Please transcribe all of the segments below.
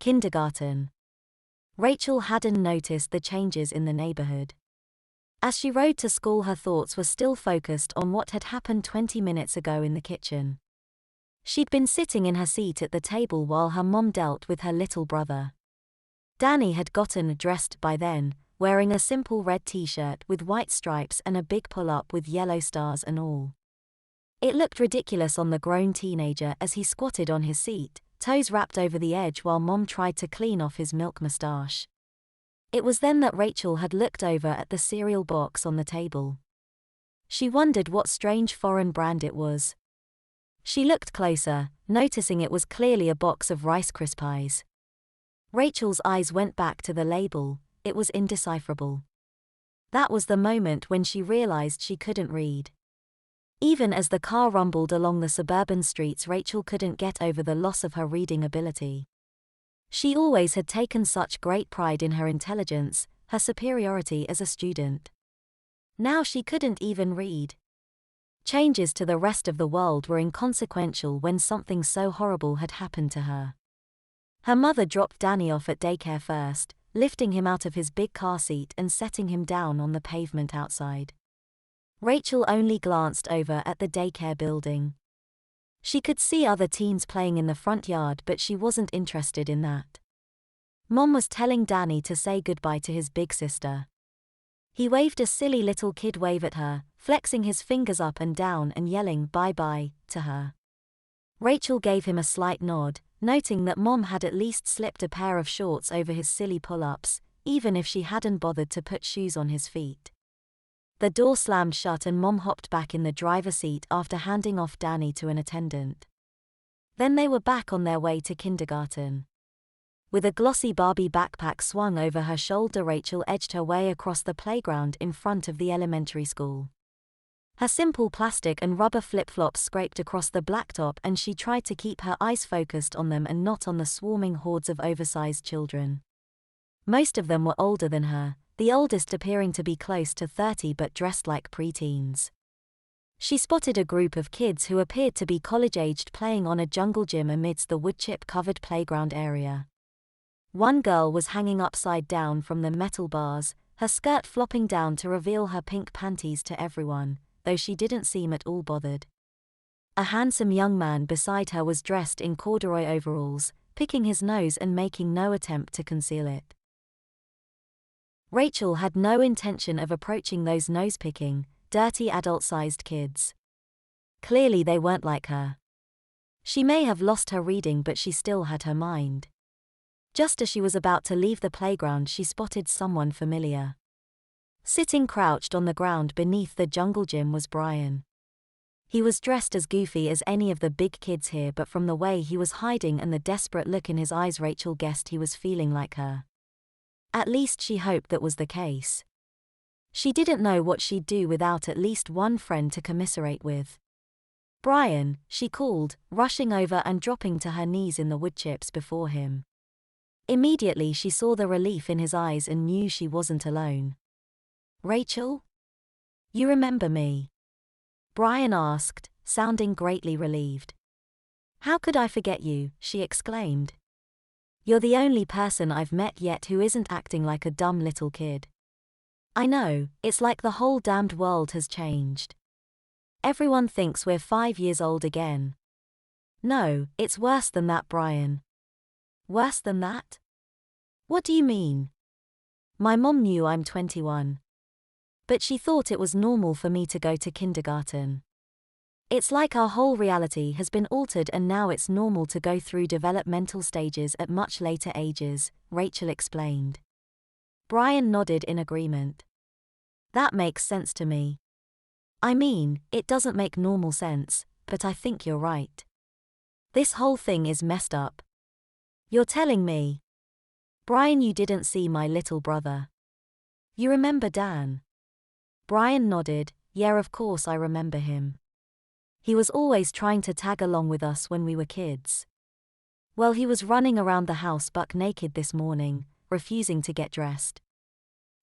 Kindergarten. Rachel hadn't noticed the changes in the neighborhood. As she rode to school, her thoughts were still focused on what had happened 20 minutes ago in the kitchen. She'd been sitting in her seat at the table while her mom dealt with her little brother. Danny had gotten dressed by then, wearing a simple red t-shirt with white stripes and a big pull-up with yellow stars and all. It looked ridiculous on the grown teenager as he squatted on his seat, toes wrapped over the edge while Mom tried to clean off his milk mustache. It was then that Rachel had looked over at the cereal box on the table. She wondered what strange foreign brand it was. She looked closer, noticing it was clearly a box of Rice Krispies. Rachel's eyes went back to the label. It was indecipherable. That was the moment when she realized she couldn't read. Even as the car rumbled along the suburban streets, Rachel couldn't get over the loss of her reading ability. She always had taken such great pride in her intelligence, her superiority as a student. Now she couldn't even read. Changes to the rest of the world were inconsequential when something so horrible had happened to her. Her mother dropped Danny off at daycare first, lifting him out of his big car seat and setting him down on the pavement outside. Rachel only glanced over at the daycare building. She could see other teens playing in the front yard, but she wasn't interested in that. Mom was telling Danny to say goodbye to his big sister. He waved a silly little kid wave at her, flexing his fingers up and down and yelling bye-bye to her. Rachel gave him a slight nod, noting that Mom had at least slipped a pair of shorts over his silly pull-ups, even if she hadn't bothered to put shoes on his feet. The door slammed shut and Mom hopped back in the driver's seat after handing off Danny to an attendant. Then they were back on their way to kindergarten. With a glossy Barbie backpack swung over her shoulder, Rachel edged her way across the playground in front of the elementary school. Her simple plastic and rubber flip-flops scraped across the blacktop and she tried to keep her eyes focused on them and not on the swarming hordes of oversized children. Most of them were older than her, the oldest appearing to be close to 30 but dressed like preteens. She spotted a group of kids who appeared to be college-aged playing on a jungle gym amidst the woodchip-covered playground area. One girl was hanging upside down from the metal bars, her skirt flopping down to reveal her pink panties to everyone, though she didn't seem at all bothered. A handsome young man beside her was dressed in corduroy overalls, picking his nose and making no attempt to conceal it. Rachel had no intention of approaching those nose-picking, dirty adult-sized kids. Clearly they weren't like her. She may have lost her reading, but she still had her mind. Just as she was about to leave the playground, she spotted someone familiar. Sitting crouched on the ground beneath the jungle gym was Brian. He was dressed as goofy as any of the big kids here, but from the way he was hiding and the desperate look in his eyes, Rachel guessed he was feeling like her. At least she hoped that was the case. She didn't know what she'd do without at least one friend to commiserate with. "Brian," she called, rushing over and dropping to her knees in the woodchips before him. Immediately she saw the relief in his eyes and knew she wasn't alone. "Rachel? You remember me?" Brian asked, sounding greatly relieved. "How could I forget you?" she exclaimed. "You're the only person I've met yet who isn't acting like a dumb little kid. I know, it's like the whole damned world has changed. Everyone thinks we're 5 years old again." "No, it's worse than that, Brian." "Worse than that? What do you mean?" "My mom knew I'm 21. But she thought it was normal for me to go to kindergarten. It's like our whole reality has been altered and now it's normal to go through developmental stages at much later ages," Rachel explained. Brian nodded in agreement. "That makes sense to me. I mean, it doesn't make normal sense, but I think you're right. This whole thing is messed up." "You're telling me?" "Brian, you didn't see my little brother. You remember Dan?" Brian nodded. "Yeah, of course I remember him. He was always trying to tag along with us when we were kids. Well, he was running around the house buck naked this morning, refusing to get dressed.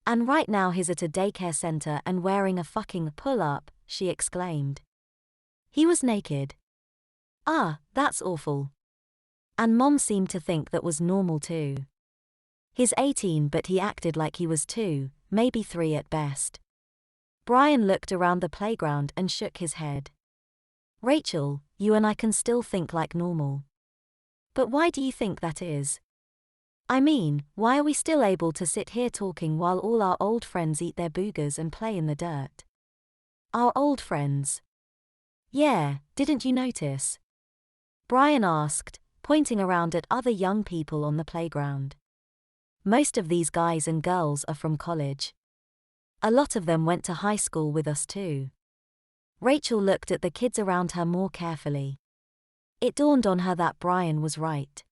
And right now he's at a daycare center and wearing a fucking pull-up," she exclaimed. "He was naked? Ah, that's awful." And Mom seemed to think that was normal too. He's 18 but he acted like he was 2, maybe 3 at best. Brian looked around the playground and shook his head. Rachel, you and I can still think like normal. But why do you think that is? I mean, why are we still able to sit here talking while all our old friends eat their boogers and play in the dirt? Our old friends. Yeah, didn't you notice? Brian asked, pointing around at other young people on the playground. Most of these guys and girls are from college. A lot of them went to high school with us too. Rachel looked at the kids around her more carefully. It dawned on her that Brian was right.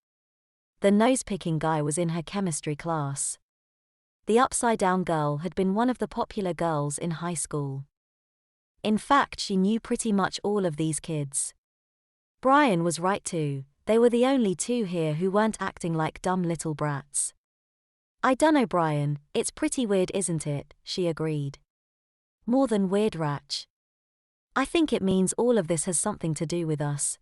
The nose-picking guy was in her chemistry class. The upside-down girl had been one of the popular girls in high school. In fact, she knew pretty much all of these kids. Brian was right too, they were the only 2 here who weren't acting like dumb little brats. I dunno Brian, it's pretty weird isn't it, she agreed. More than weird Ratch. I think it means all of this has something to do with us.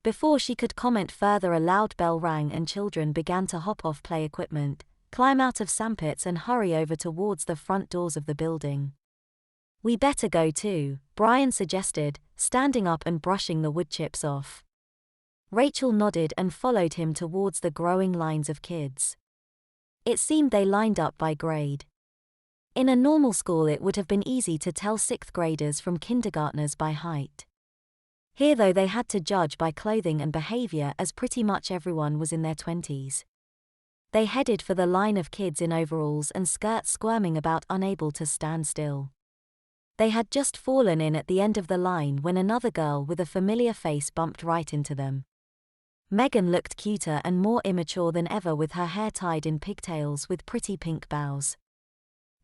Before she could comment further, a loud bell rang and children began to hop off play equipment, climb out of sandpits and hurry over towards the front doors of the building. We better go too, Brian suggested, standing up and brushing the wood chips off. Rachel nodded and followed him towards the growing lines of kids. It seemed they lined up by grade. In a normal school it would have been easy to tell 6th graders from kindergartners by height. Here though they had to judge by clothing and behavior as pretty much everyone was in their 20s. They headed for the line of kids in overalls and skirts squirming about unable to stand still. They had just fallen in at the end of the line when another girl with a familiar face bumped right into them. Megan looked cuter and more immature than ever with her hair tied in pigtails with pretty pink bows.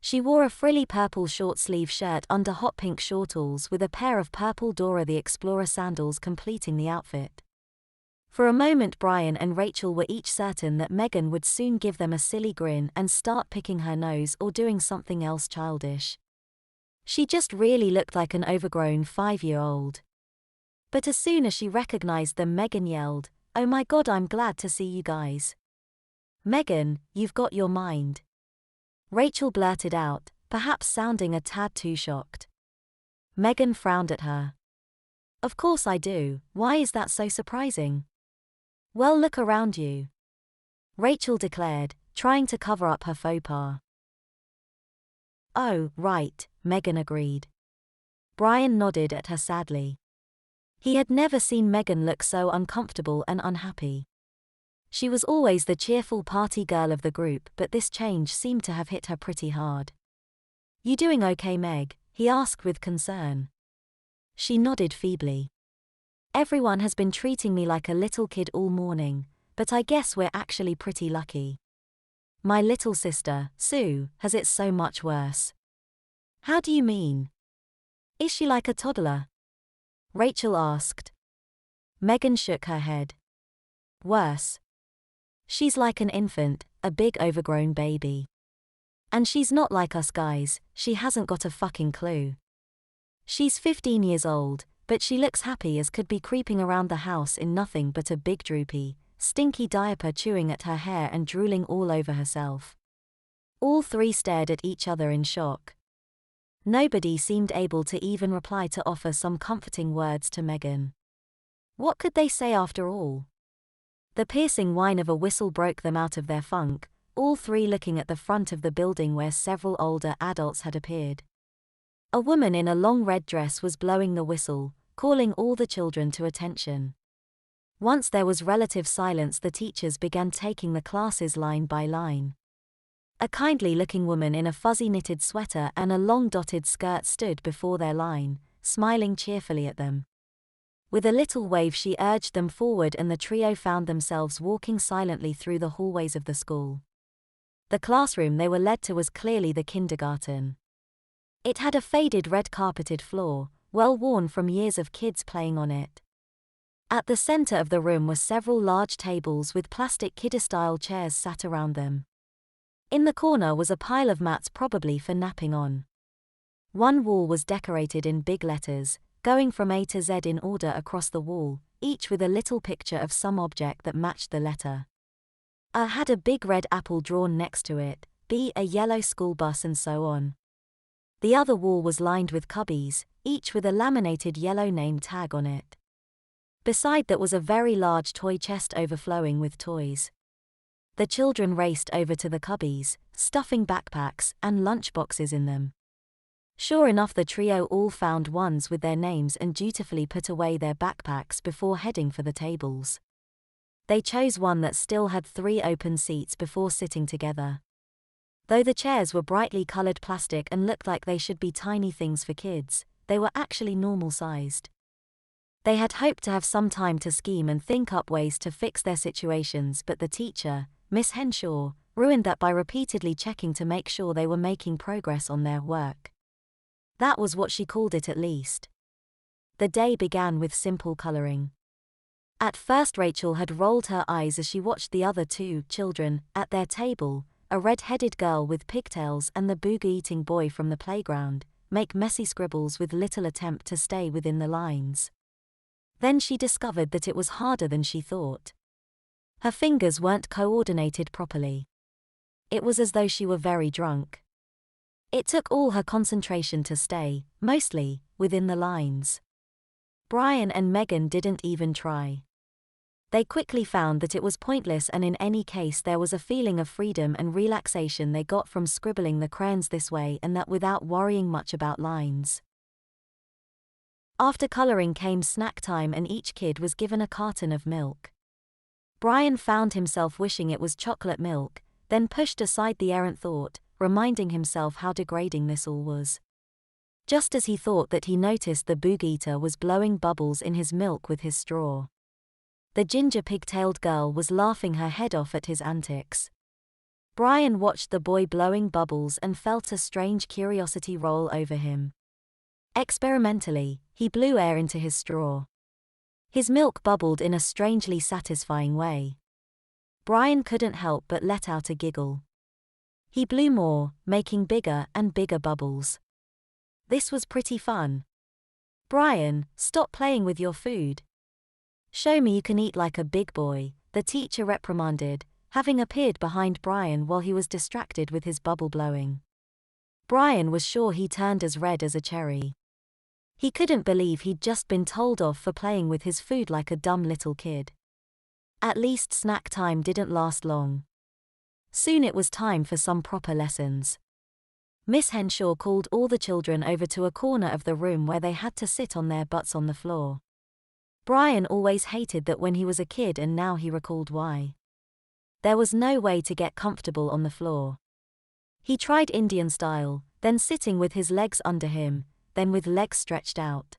She wore a frilly purple short-sleeve shirt under hot pink shortalls with a pair of purple Dora the Explorer sandals completing the outfit. For a moment Brian and Rachel were each certain that Megan would soon give them a silly grin and start picking her nose or doing something else childish. She just really looked like an overgrown 5-year-old. But as soon as she recognized them, Megan yelled, "Oh my God, I'm glad to see you guys." "Megan, you've got your mind." Rachel blurted out, perhaps sounding a tad too shocked. Megan frowned at her. "Of course I do, why is that so surprising?" "Well, look around you," Rachel declared, trying to cover up her faux pas. "Oh, right," Megan agreed. Brian nodded at her sadly. He had never seen Megan look so uncomfortable and unhappy. She was always the cheerful party girl of the group, but this change seemed to have hit her pretty hard. "You doing okay, Meg?" he asked with concern. She nodded feebly. "Everyone has been treating me like a little kid all morning, but I guess we're actually pretty lucky. My little sister, Sue, has it so much worse." "How do you mean? Is she like a toddler?" Rachel asked. Megan shook her head. "Worse. She's like an infant, a big overgrown baby. And she's not like us guys, she hasn't got a fucking clue. She's 15 years old, but she looks happy as could be creeping around the house in nothing but a big droopy, stinky diaper, chewing at her hair and drooling all over herself." All 3 stared at each other in shock. Nobody seemed able to even reply to offer some comforting words to Megan. What could they say after all? The piercing whine of a whistle broke them out of their funk, all 3 looking at the front of the building where several older adults had appeared. A woman in a long red dress was blowing the whistle, calling all the children to attention. Once there was relative silence, the teachers began taking the classes line by line. A kindly-looking woman in a fuzzy knitted sweater and a long dotted skirt stood before their line, smiling cheerfully at them. With a little wave she urged them forward and the trio found themselves walking silently through the hallways of the school. The classroom they were led to was clearly the kindergarten. It had a faded red carpeted floor, well worn from years of kids playing on it. At the center of the room were several large tables with plastic kiddie-style chairs sat around them. In the corner was a pile of mats, probably for napping on. One wall was decorated in big letters, going from A to Z in order across the wall, each with a little picture of some object that matched the letter. A had a big red apple drawn next to it, B a yellow school bus, and so on. The other wall was lined with cubbies, each with a laminated yellow name tag on it. Beside that was a very large toy chest overflowing with toys. The children raced over to the cubbies, stuffing backpacks and lunchboxes in them. Sure enough, the trio all found ones with their names and dutifully put away their backpacks before heading for the tables. They chose one that still had 3 open seats before sitting together. Though the chairs were brightly colored plastic and looked like they should be tiny things for kids, they were actually normal-sized. They had hoped to have some time to scheme and think up ways to fix their situations, but the teacher, Miss Henshaw, ruined that by repeatedly checking to make sure they were making progress on their work. That was what she called it, at least. The day began with simple coloring. At first Rachel had rolled her eyes as she watched the other 2 children at their table, a red-headed girl with pigtails and the booger-eating boy from the playground, make messy scribbles with little attempt to stay within the lines. Then she discovered that it was harder than she thought. Her fingers weren't coordinated properly. It was as though she were very drunk. It took all her concentration to stay, mostly, within the lines. Brian and Megan didn't even try. They quickly found that it was pointless, and in any case there was a feeling of freedom and relaxation they got from scribbling the crayons this way and that without worrying much about lines. After coloring came snack time, and each kid was given a carton of milk. Brian found himself wishing it was chocolate milk, then pushed aside the errant thought, reminding himself how degrading this all was. Just as he thought that, he noticed the boog eater was blowing bubbles in his milk with his straw. The ginger pigtailed girl was laughing her head off at his antics. Brian watched the boy blowing bubbles and felt a strange curiosity roll over him. Experimentally, he blew air into his straw. His milk bubbled in a strangely satisfying way. Brian couldn't help but let out a giggle. He blew more, making bigger and bigger bubbles. This was pretty fun. Brian, stop playing with your food. Show me you can eat like a big boy, the teacher reprimanded, having appeared behind Brian while he was distracted with his bubble blowing. Brian was sure he turned as red as a cherry. He couldn't believe he'd just been told off for playing with his food like a dumb little kid. At least snack time didn't last long. Soon it was time for some proper lessons. Miss Henshaw called all the children over to a corner of the room where they had to sit on their butts on the floor. Brian always hated that when he was a kid, and now he recalled why. There was no way to get comfortable on the floor. He tried Indian style, then sitting with his legs under him, then with legs stretched out.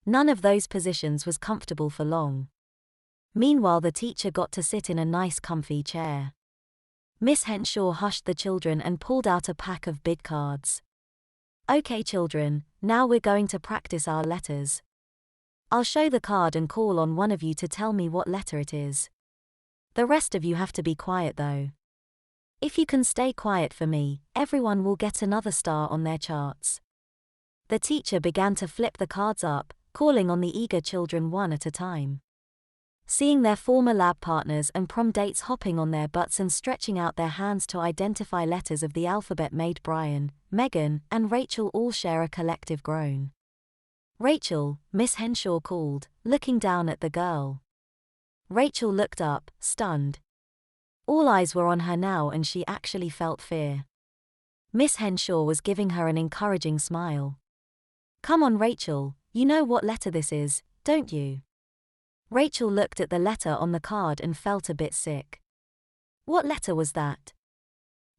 None of those positions was comfortable for long. Meanwhile, the teacher got to sit in a nice comfy chair. Miss Henshaw hushed the children and pulled out a pack of big cards. "Okay children, now we're going to practice our letters. I'll show the card and call on one of you to tell me what letter it is. The rest of you have to be quiet though. If you can stay quiet for me, everyone will get another star on their charts." The teacher began to flip the cards up, calling on the eager children one at a time. Seeing their former lab partners and prom dates hopping on their butts and stretching out their hands to identify letters of the alphabet made Brian, Megan, and Rachel all share a collective groan. "Rachel," Miss Henshaw called, looking down at the girl. Rachel looked up, stunned. All eyes were on her now, and she actually felt fear. Miss Henshaw was giving her an encouraging smile. "Come on Rachel, you know what letter this is, don't you?" Rachel looked at the letter on the card and felt a bit sick. What letter was that?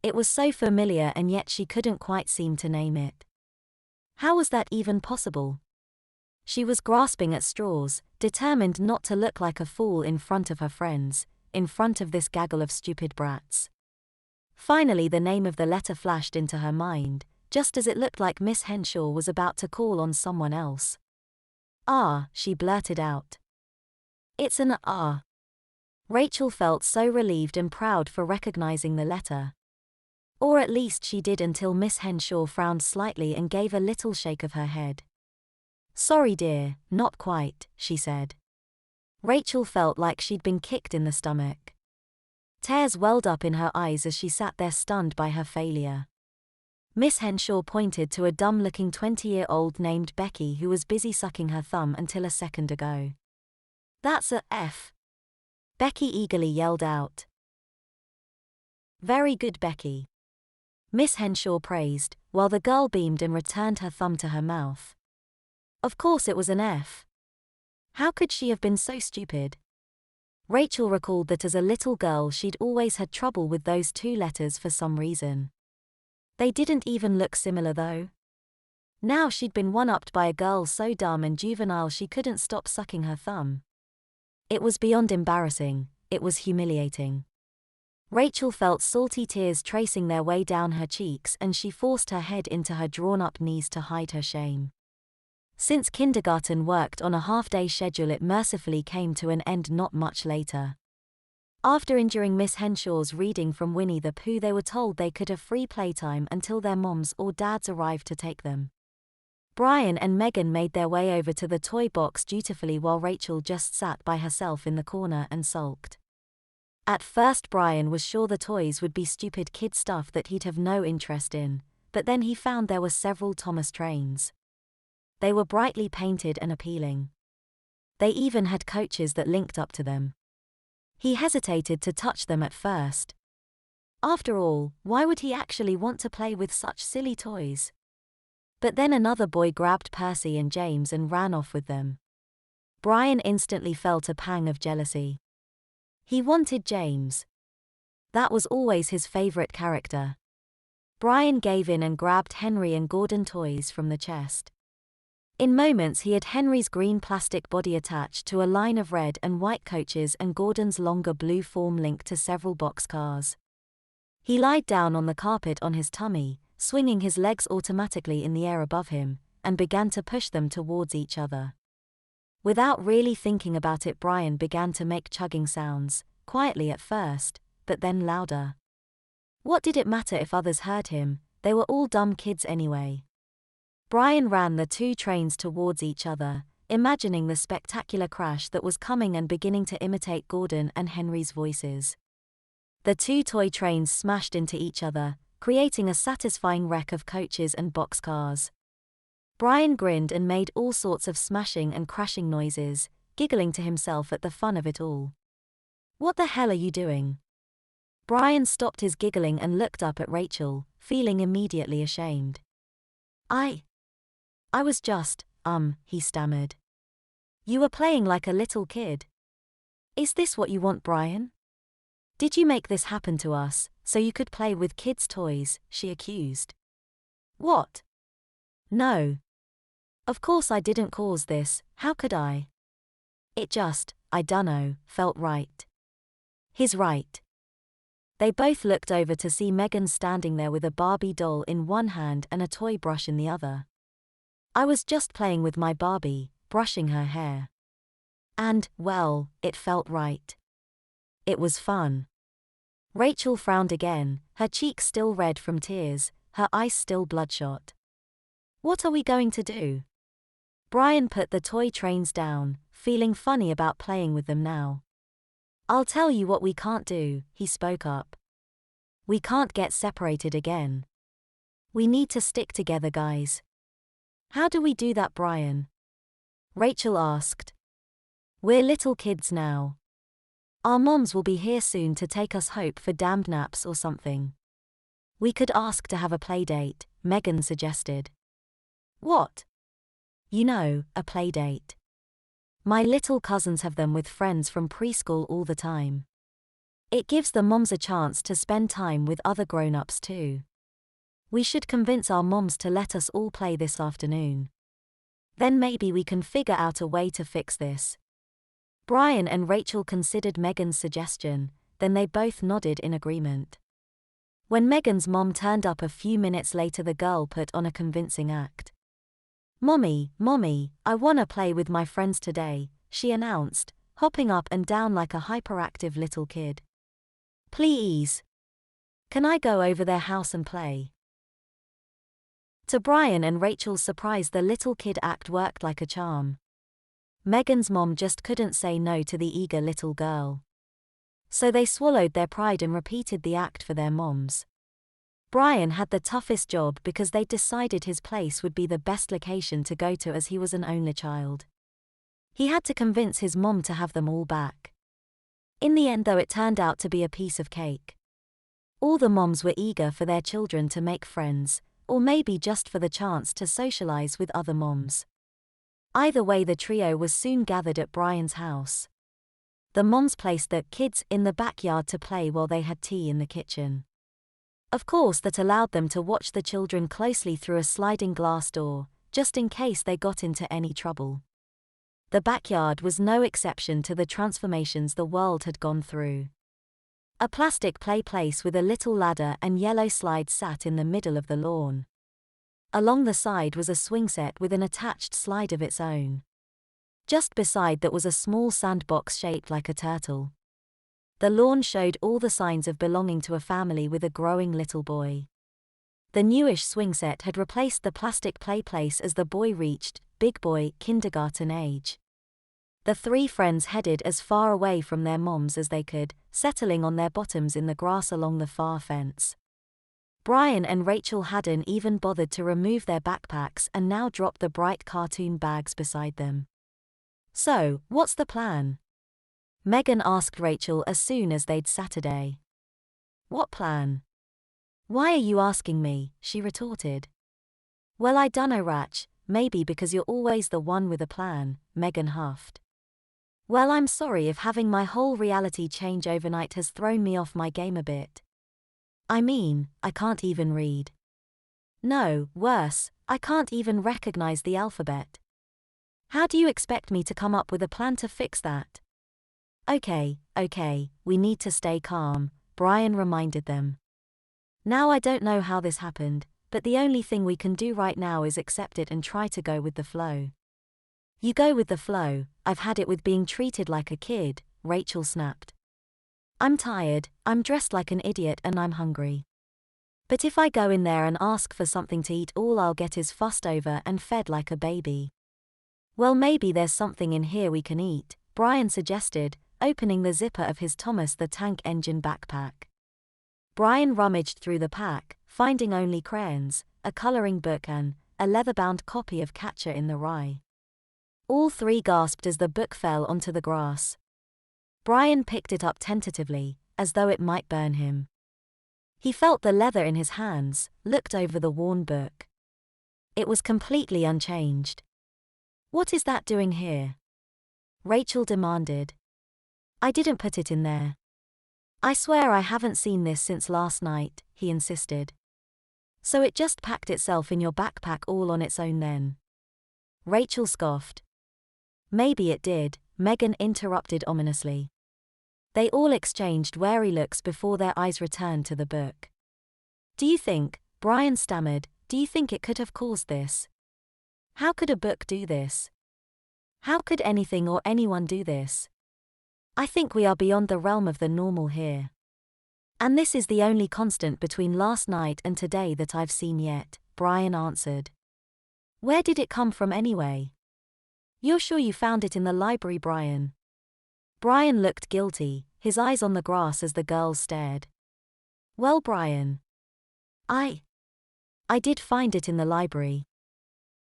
It was so familiar, and yet she couldn't quite seem to name it. How was that even possible? She was grasping at straws, determined not to look like a fool in front of her friends, in front of this gaggle of stupid brats. Finally the name of the letter flashed into her mind, just as it looked like Miss Henshaw was about to call on someone else. "Ah," she blurted out. "It's an R." Rachel felt so relieved and proud for recognizing the letter. Or at least she did, until Miss Henshaw frowned slightly and gave a little shake of her head. Sorry dear, not quite, she said. Rachel felt like she'd been kicked in the stomach. Tears welled up in her eyes as she sat there stunned by her failure. Miss Henshaw pointed to a dumb-looking 20-year-old named Becky who was busy sucking her thumb until a second ago. That's a F. Becky eagerly yelled out. Very good, Becky. Miss Henshaw praised, while the girl beamed and returned her thumb to her mouth. Of course it was an F. How could she have been so stupid? Rachel recalled that as a little girl she'd always had trouble with those two letters for some reason. They didn't even look similar though. Now she'd been one-upped by a girl so dumb and juvenile she couldn't stop sucking her thumb. It was beyond embarrassing, it was humiliating. Rachel felt salty tears tracing their way down her cheeks and she forced her head into her drawn-up knees to hide her shame. Since kindergarten worked on a half-day schedule, it mercifully came to an end not much later. After enduring Miss Henshaw's reading from Winnie the Pooh, they were told they could have free playtime until their moms or dads arrived to take them. Brian and Megan made their way over to the toy box dutifully while Rachel just sat by herself in the corner and sulked. At first Brian was sure the toys would be stupid kid stuff that he'd have no interest in, but then he found there were several Thomas trains. They were brightly painted and appealing. They even had coaches that linked up to them. He hesitated to touch them at first. After all, why would he actually want to play with such silly toys? But then another boy grabbed Percy and James and ran off with them. Brian instantly felt a pang of jealousy. He wanted James. That was always his favorite character. Brian gave in and grabbed Henry and Gordon toys from the chest. In moments he had Henry's green plastic body attached to a line of red and white coaches and Gordon's longer blue form linked to several boxcars. He lied down on the carpet on his tummy, swinging his legs automatically in the air above him, and began to push them towards each other. Without really thinking about it, Brian began to make chugging sounds, quietly at first, but then louder. What did it matter if others heard him? They were all dumb kids anyway. Brian ran the two trains towards each other, imagining the spectacular crash that was coming and beginning to imitate Gordon and Henry's voices. The two toy trains smashed into each other, creating a satisfying wreck of coaches and boxcars. Brian grinned and made all sorts of smashing and crashing noises, giggling to himself at the fun of it all. What the hell are you doing? Brian stopped his giggling and looked up at Rachel, feeling immediately ashamed. I was just, he stammered. You were playing like a little kid. Is this what you want, Brian? Did you make this happen to us, so you could play with kids' toys? She accused. What? No. Of course I didn't cause this, how could I? It just, I dunno, felt right. He's right. They both looked over to see Megan standing there with a Barbie doll in one hand and a toy brush in the other. I was just playing with my Barbie, brushing her hair. And, well, it felt right. It was fun. Rachel frowned again, her cheeks still red from tears, her eyes still bloodshot. What are we going to do? Brian put the toy trains down, feeling funny about playing with them now. I'll tell you what we can't do, he spoke up. We can't get separated again. We need to stick together, guys. How do we do that, Brian? Rachel asked. We're little kids now. Our moms will be here soon to take us hope for damned naps or something. We could ask to have a play date, Megan suggested. What? You know, a play date. My little cousins have them with friends from preschool all the time. It gives the moms a chance to spend time with other grown-ups too. We should convince our moms to let us all play this afternoon. Then maybe we can figure out a way to fix this. Brian and Rachel considered Megan's suggestion, then they both nodded in agreement. When Megan's mom turned up a few minutes later, the girl put on a convincing act. Mommy, I wanna play with my friends today, she announced, hopping up and down like a hyperactive little kid. Please. Can I go over their house and play? To Brian and Rachel's surprise, the little kid act worked like a charm. Megan's mom just couldn't say no to the eager little girl. So they swallowed their pride and repeated the act for their moms. Brian had the toughest job because they decided his place would be the best location to go to as he was an only child. He had to convince his mom to have them all back. In the end, though, it turned out to be a piece of cake. All the moms were eager for their children to make friends, or maybe just for the chance to socialize with other moms. Either way, the trio was soon gathered at Brian's house. The moms placed the kids in the backyard to play while they had tea in the kitchen. Of course, that allowed them to watch the children closely through a sliding glass door, just in case they got into any trouble. The backyard was no exception to the transformations the world had gone through. A plastic play place with a little ladder and yellow slide sat in the middle of the lawn. Along the side was a swing set with an attached slide of its own. Just beside that was a small sandbox shaped like a turtle. The lawn showed all the signs of belonging to a family with a growing little boy. The newish swing set had replaced the plastic play place as the boy reached big boy kindergarten age. The three friends headed as far away from their moms as they could, settling on their bottoms in the grass along the far fence. Brian and Rachel hadn't even bothered to remove their backpacks and now dropped the bright cartoon bags beside them. "So, what's the plan?" Megan asked Rachel as soon as they'd Saturday. "What plan? Why are you asking me?" she retorted. "Well, I dunno, Rach, maybe because you're always the one with a plan," Megan huffed. "Well, I'm sorry if having my whole reality change overnight has thrown me off my game a bit. I mean, I can't even read. No, worse, I can't even recognize the alphabet. How do you expect me to come up with a plan to fix that?" Okay, we need to stay calm," Brian reminded them. "Now, I don't know how this happened, but the only thing we can do right now is accept it and try to go with the flow." "You go with the flow, I've had it with being treated like a kid," Rachel snapped. "I'm tired, I'm dressed like an idiot, and I'm hungry. But if I go in there and ask for something to eat, all I'll get is fussed over and fed like a baby." "Well, maybe there's something in here we can eat," Brian suggested, opening the zipper of his Thomas the Tank Engine backpack. Brian rummaged through the pack, finding only crayons, a coloring book and a leather-bound copy of Catcher in the Rye. All three gasped as the book fell onto the grass. Brian picked it up tentatively, as though it might burn him. He felt the leather in his hands, looked over the worn book. It was completely unchanged. "What is that doing here?" Rachel demanded. "I didn't put it in there. I swear I haven't seen this since last night," he insisted. "So it just packed itself in your backpack all on its own then?" Rachel scoffed. "Maybe it did," Megan interrupted ominously. They all exchanged wary looks before their eyes returned to the book. "Do you think," Brian stammered, "do you think it could have caused this? How could a book do this? How could anything or anyone do this? I think we are beyond the realm of the normal here. And this is the only constant between last night and today that I've seen yet," Brian answered. "Where did it come from anyway? You're sure you found it in the library, Brian?" Brian looked guilty, his eyes on the grass as the girls stared. "Well, Brian, I did find it in the library.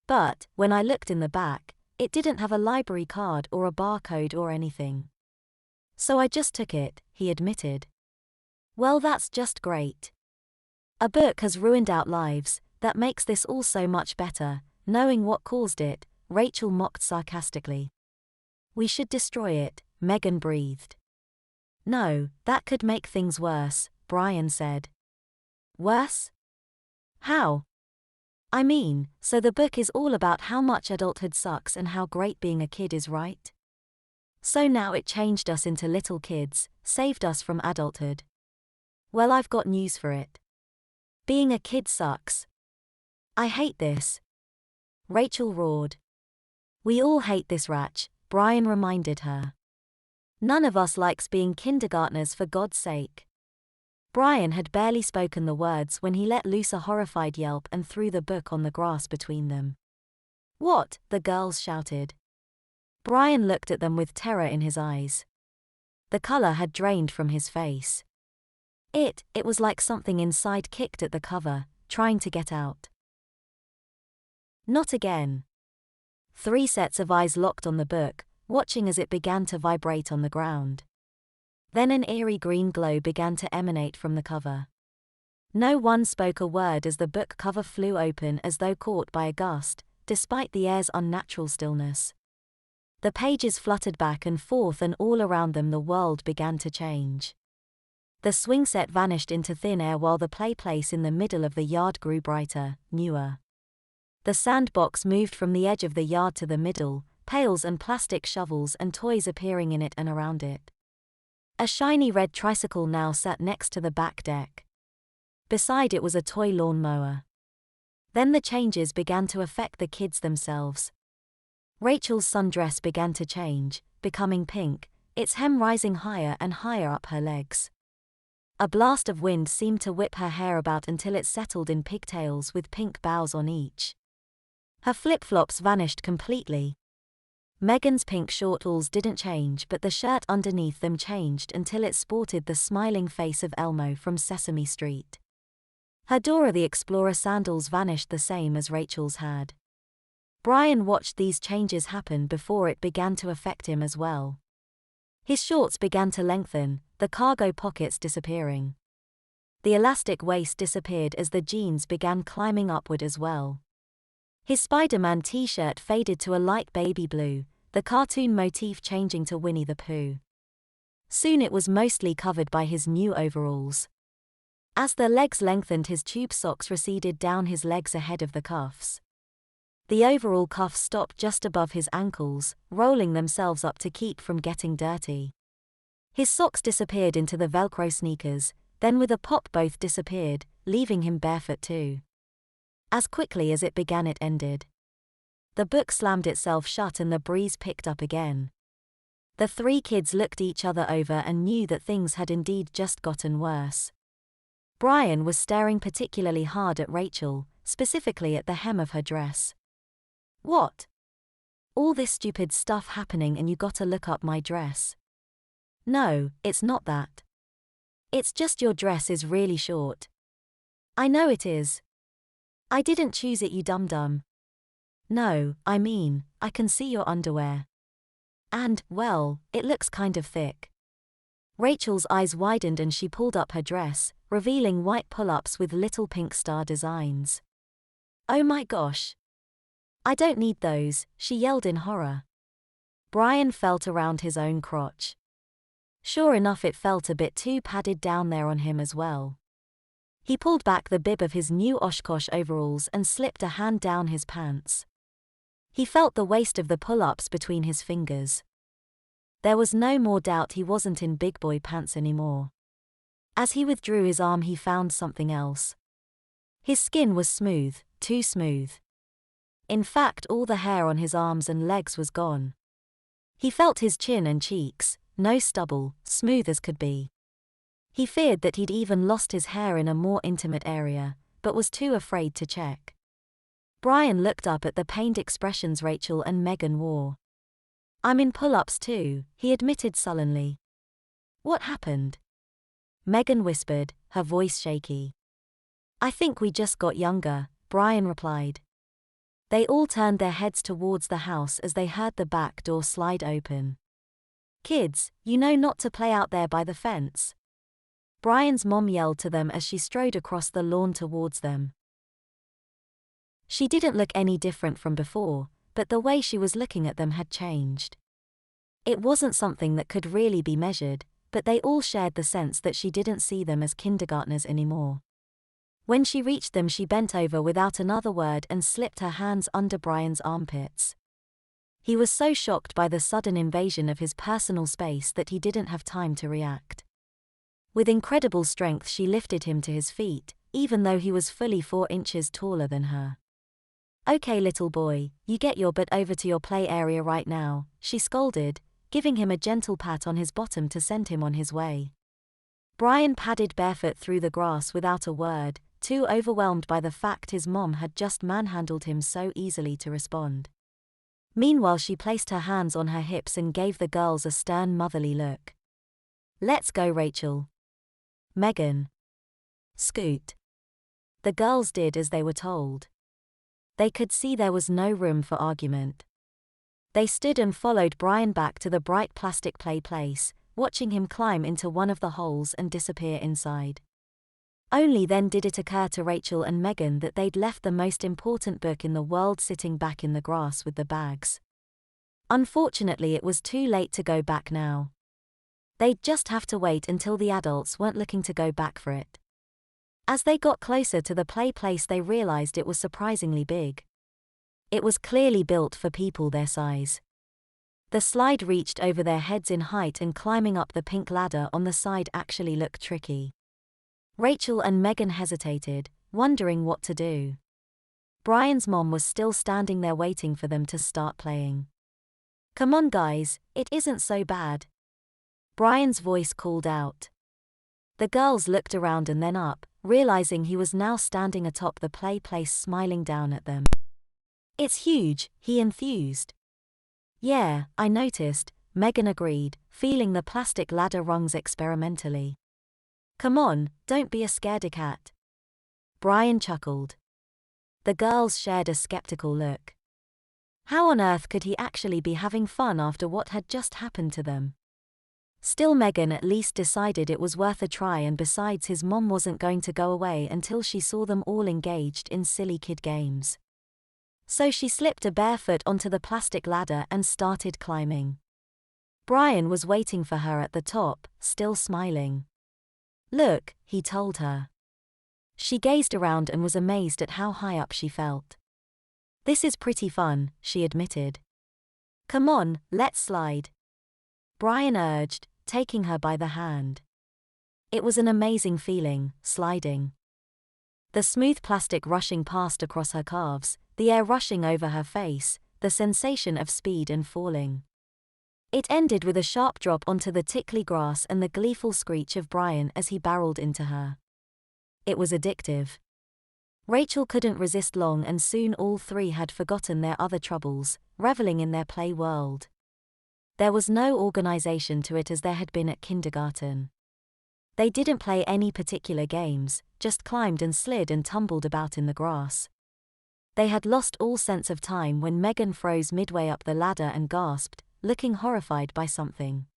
But, when I looked in the back, it didn't have a library card or a barcode or anything. So I just took it," he admitted. "Well, that's just great. A book has ruined our lives, that makes this all so much better, knowing what caused it," Rachel mocked sarcastically. "We should destroy it," Megan breathed. "No, that could make things worse," Brian said. "Worse? How?" "I mean, so the book is all about how much adulthood sucks and how great being a kid is, right? So now it changed us into little kids, saved us from adulthood. Well, I've got news for it. Being a kid sucks. I hate this," Rachel roared. "We all hate this, Rach," Brian reminded her. "None of us likes being kindergartners, for God's sake. Brian had barely spoken the words when he let loose a horrified yelp and threw the book on the grass between them. "What?" the girls shouted. Brian looked at them with terror in his eyes. The color had drained from his face. It was like something inside kicked at the cover, trying to get out. Not again. 3 sets of eyes locked on the book, watching as it began to vibrate on the ground. Then an eerie green glow began to emanate from the cover. No one spoke a word as the book cover flew open as though caught by a gust, despite the air's unnatural stillness. The pages fluttered back and forth and all around them the world began to change. The swing set vanished into thin air while the play place in the middle of the yard grew brighter, newer. The sandbox moved from the edge of the yard to the middle, pails and plastic shovels and toys appearing in it and around it. A shiny red tricycle now sat next to the back deck. Beside it was a toy lawn mower. Then the changes began to affect the kids themselves. Rachel's sundress began to change, becoming pink, its hem rising higher and higher up her legs. A blast of wind seemed to whip her hair about until it settled in pigtails with pink bows on each. Her flip-flops vanished completely. Megan's pink shortballs didn't change, but the shirt underneath them changed until it sported the smiling face of Elmo from Sesame Street. Her Dora the Explorer sandals vanished the same as Rachel's had. Brian watched these changes happen before it began to affect him as well. His shorts began to lengthen, the cargo pockets disappearing. The elastic waist disappeared as the jeans began climbing upward as well. His Spider-Man t-shirt faded to a light baby blue, the cartoon motif changing to Winnie the Pooh. Soon it was mostly covered by his new overalls. As the legs lengthened, his tube socks receded down his legs ahead of the cuffs. The overall cuffs stopped just above his ankles, rolling themselves up to keep from getting dirty. His socks disappeared into the Velcro sneakers, then with a pop both disappeared, leaving him barefoot too. As quickly as it began it ended. The book slammed itself shut and the breeze picked up again. The 3 kids looked each other over and knew that things had indeed just gotten worse. Brian was staring particularly hard at Rachel, specifically at the hem of her dress. "What? All this stupid stuff happening and you gotta look up my dress." "No, it's not that. It's just your dress is really short." "I know it is. I didn't choose it, you dum-dum." "No, I mean, I can see your underwear. And, well, it looks kind of thick." Rachel's eyes widened and she pulled up her dress, revealing white pull-ups with little pink star designs. "Oh my gosh. I don't need those," she yelled in horror. Brian felt around his own crotch. Sure enough, it felt a bit too padded down there on him as well. He pulled back the bib of his new Oshkosh overalls and slipped a hand down his pants. He felt the waist of the pull-ups between his fingers. There was no more doubt he wasn't in big boy pants anymore. As he withdrew his arm, he found something else. His skin was smooth, too smooth. In fact, all the hair on his arms and legs was gone. He felt his chin and cheeks, no stubble, smooth as could be. He feared that he'd even lost his hair in a more intimate area, but was too afraid to check. Brian looked up at the pained expressions Rachel and Megan wore. "I'm in pull-ups too," he admitted sullenly. "What happened?" Megan whispered, her voice shaky. "I think we just got younger," Brian replied. They all turned their heads towards the house as they heard the back door slide open. "Kids, you know not to play out there by the fence." Brian's mom yelled to them as she strode across the lawn towards them. She didn't look any different from before, but the way she was looking at them had changed. It wasn't something that could really be measured, but they all shared the sense that she didn't see them as kindergartners anymore. When she reached them, she bent over without another word and slipped her hands under Brian's armpits. He was so shocked by the sudden invasion of his personal space that he didn't have time to react. With incredible strength, she lifted him to his feet, even though he was fully 4 inches taller than her. "Okay, little boy, you get your butt over to your play area right now," she scolded, giving him a gentle pat on his bottom to send him on his way. Brian padded barefoot through the grass without a word, too overwhelmed by the fact his mom had just manhandled him so easily to respond. Meanwhile, she placed her hands on her hips and gave the girls a stern motherly look. "Let's go, Rachel." "Megan." "Scoot." The girls did as they were told. They could see there was no room for argument. They stood and followed Brian back to the bright plastic play place, watching him climb into one of the holes and disappear inside. Only then did it occur to Rachel and Megan that they'd left the most important book in the world sitting back in the grass with the bags. Unfortunately, it was too late to go back now. They'd just have to wait until the adults weren't looking to go back for it. As they got closer to the play place, they realized it was surprisingly big. It was clearly built for people their size. The slide reached over their heads in height, and climbing up the pink ladder on the side actually looked tricky. Rachel and Megan hesitated, wondering what to do. Brian's mom was still standing there waiting for them to start playing. "Come on, guys, it isn't so bad." Brian's voice called out. The girls looked around and then up, realizing he was now standing atop the play place smiling down at them. "It's huge," he enthused. "Yeah, I noticed," Megan agreed, feeling the plastic ladder rungs experimentally. "Come on, don't be a scaredy cat." Brian chuckled. The girls shared a skeptical look. How on earth could he actually be having fun after what had just happened to them? Still, Megan at least decided it was worth a try, and besides, his mom wasn't going to go away until she saw them all engaged in silly kid games. So she slipped a barefoot onto the plastic ladder and started climbing. Brian was waiting for her at the top, still smiling. "Look," he told her. She gazed around and was amazed at how high up she felt. "This is pretty fun," she admitted. "Come on, let's slide," Brian urged, taking her by the hand. It was an amazing feeling, sliding. The smooth plastic rushing past across her calves, the air rushing over her face, the sensation of speed and falling. It ended with a sharp drop onto the tickly grass and the gleeful screech of Brian as he barreled into her. It was addictive. Rachel couldn't resist long, and soon all three had forgotten their other troubles, reveling in their play world. There was no organization to it as there had been at kindergarten. They didn't play any particular games, just climbed and slid and tumbled about in the grass. They had lost all sense of time when Megan froze midway up the ladder and gasped, looking horrified by something.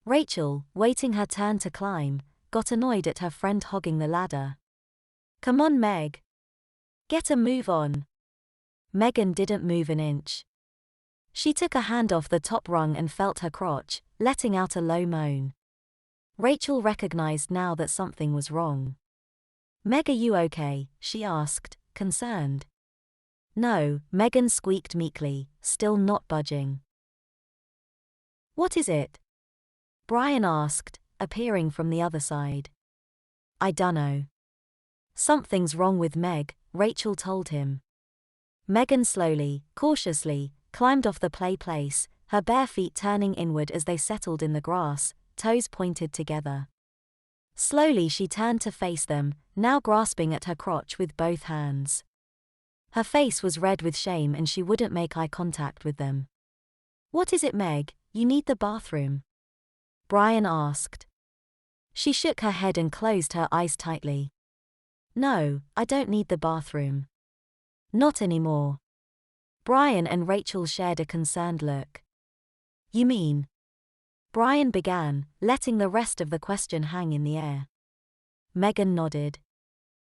Rachel, waiting her turn to climb, got annoyed at her friend hogging the ladder. "Come on, Meg. Get a move on." Megan didn't move an inch. She took a hand off the top rung and felt her crotch, letting out a low moan. Rachel recognized now that something was wrong. "Meg, are you okay?" she asked, concerned. "No," Megan squeaked meekly, still not budging. "What is it?" Brian asked, appearing from the other side. "I dunno." "Something's wrong with Meg," Rachel told him. Megan slowly, cautiously, climbed off the play place, her bare feet turning inward as they settled in the grass, toes pointed together. Slowly she turned to face them, now grasping at her crotch with both hands. Her face was red with shame and she wouldn't make eye contact with them. "What is it, Meg? You need the bathroom?" Brian asked. She shook her head and closed her eyes tightly. "No, I don't need the bathroom. Not anymore." Brian and Rachel shared a concerned look. "You mean?" Brian began, letting the rest of the question hang in the air. Megan nodded.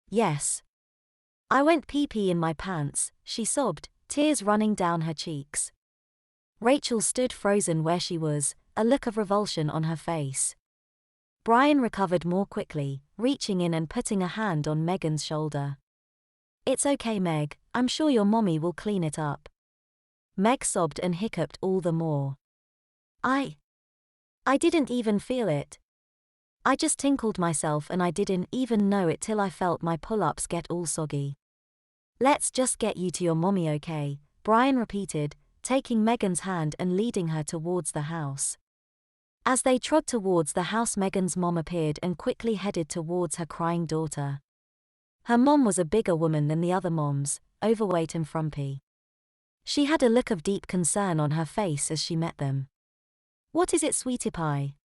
"Yes. I went pee-pee in my pants," she sobbed, tears running down her cheeks. Rachel stood frozen where she was, a look of revulsion on her face. Brian recovered more quickly, reaching in and putting a hand on Megan's shoulder. "It's okay, Meg, I'm sure your mommy will clean it up." Meg sobbed and hiccuped all the more. I didn't even feel it. I just tinkled myself and I didn't even know it till I felt my pull-ups get all soggy." "Let's just get you to your mommy, okay?" Brian repeated, taking Megan's hand and leading her towards the house. As they trod towards the house, Megan's mom appeared and quickly headed towards her crying daughter. Her mom was a bigger woman than the other moms, overweight and frumpy. She had a look of deep concern on her face as she met them. "What is it, sweetie pie?"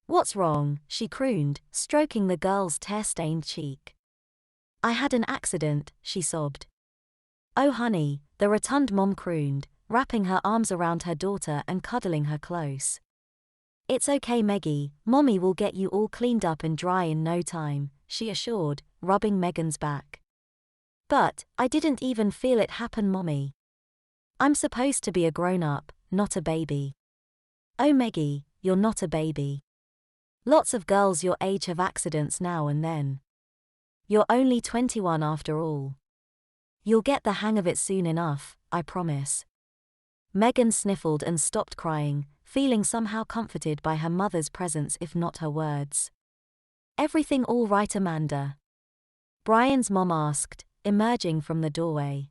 "What's wrong?" she crooned, stroking the girl's tear-stained cheek. "I had an accident," she sobbed. "Oh honey," the rotund mom crooned, wrapping her arms around her daughter and cuddling her close. "It's okay, Meggie, Mommy will get you all cleaned up and dry in no time," she assured, rubbing Megan's back. "But, I didn't even feel it happen, Mommy. I'm supposed to be a grown-up, not a baby." "Oh Meggie, you're not a baby. Lots of girls your age have accidents now and then. You're only 21 after all. You'll get the hang of it soon enough, I promise." Megan sniffled and stopped crying, feeling somehow comforted by her mother's presence if not her words. "Everything all right, Amanda?" Brian's mom asked, emerging from the doorway.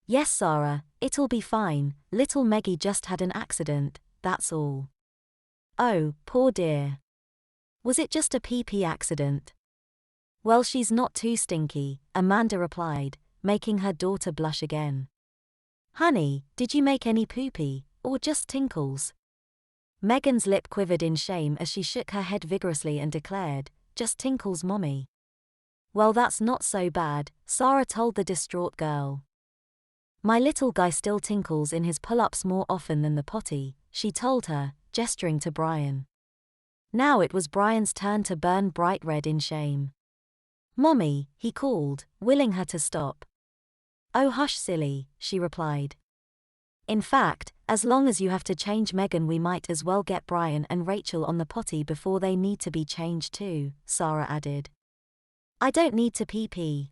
"Yes, Sarah, it'll be fine, little Meggie just had an accident, that's all." "Oh, poor dear. Was it just a pee-pee accident?" "Well, she's not too stinky," Amanda replied, making her daughter blush again. "Honey, did you make any poopy, or just tinkles?" Megan's lip quivered in shame as she shook her head vigorously and declared, "Just tinkles, Mommy." "Well, that's not so bad," Sarah told the distraught girl. "My little guy still tinkles in his pull-ups more often than the potty," she told her, gesturing to Brian. Now it was Brian's turn to burn bright red in shame. "Mommy," he called, willing her to stop. "Oh hush silly," she replied. "In fact, as long as you have to change Megan, we might as well get Brian and Rachel on the potty before they need to be changed too," Sarah added. "I don't need to pee-pee,"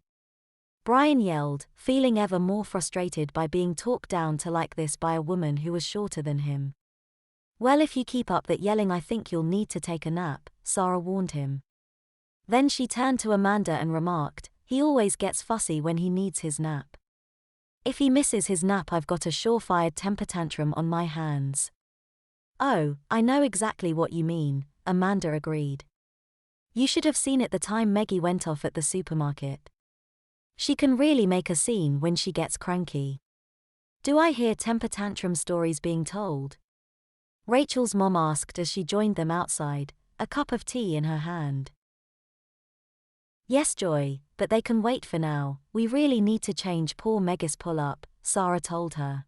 Brian yelled, feeling ever more frustrated by being talked down to like this by a woman who was shorter than him. "Well, if you keep up that yelling, I think you'll need to take a nap," Sarah warned him. Then she turned to Amanda and remarked, "He always gets fussy when he needs his nap. If he misses his nap, I've got a surefire temper tantrum on my hands." "Oh, I know exactly what you mean," Amanda agreed. "You should have seen it the time Meggie went off at the supermarket. She can really make a scene when she gets cranky." "Do I hear temper tantrum stories being told?" Rachel's mom asked as she joined them outside, a cup of tea in her hand. "Yes, Joy, but they can wait for now. We really need to change poor Meg's pull-up," Sarah told her.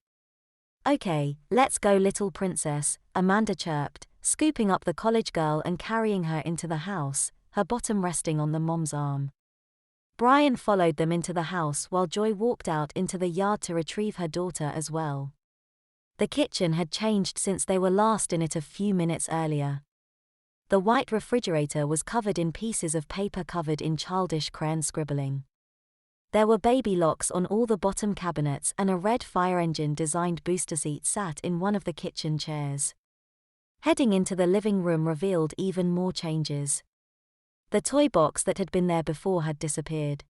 "Okay, let's go, little princess," Amanda chirped, scooping up the college girl and carrying her into the house, her bottom resting on the mom's arm. Brian followed them into the house while Joy walked out into the yard to retrieve her daughter as well. The kitchen had changed since they were last in it a few minutes earlier. The white refrigerator was covered in pieces of paper covered in childish crayon scribbling. There were baby locks on all the bottom cabinets, and a red fire engine-designed booster seat sat in one of the kitchen chairs. Heading into the living room revealed even more changes. The toy box that had been there before had disappeared.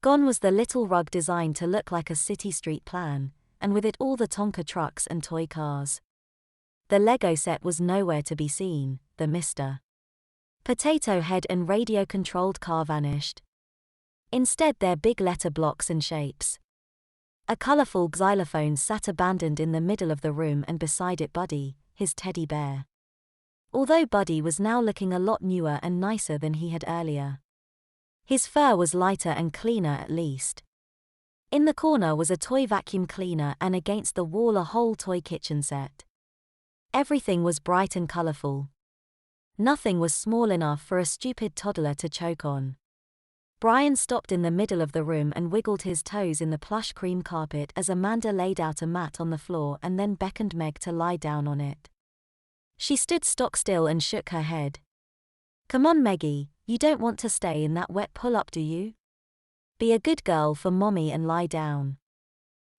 Gone was the little rug designed to look like a city street plan, and with it all the Tonka trucks and toy cars. The Lego set was nowhere to be seen, the Mr. Potato Head and radio-controlled car vanished. Instead, their big letter blocks and shapes. A colorful xylophone sat abandoned in the middle of the room, and beside it Buddy, his teddy bear. Although Buddy was now looking a lot newer and nicer than he had earlier. His fur was lighter and cleaner at least. In the corner was a toy vacuum cleaner, and against the wall a whole toy kitchen set. Everything was bright and colorful. Nothing was small enough for a stupid toddler to choke on. Brian stopped in the middle of the room and wiggled his toes in the plush cream carpet as Amanda laid out a mat on the floor and then beckoned Meg to lie down on it. She stood stock still and shook her head. "Come on, Meggie, you don't want to stay in that wet pull-up, do you? Be a good girl for Mommy and lie down."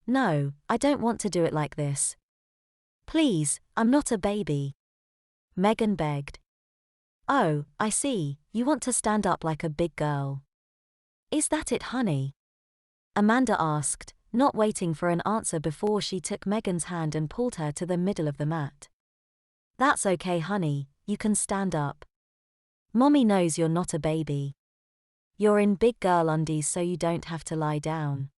"No, I don't want to do it like this. Please, I'm not a baby," Megan begged. "Oh, I see, you want to stand up like a big girl. Is that it, honey?" Amanda asked, not waiting for an answer before she took Megan's hand and pulled her to the middle of the mat. That's okay, honey, you can stand up. Mommy knows you're not a baby. You're in big girl undies so you don't have to lie down.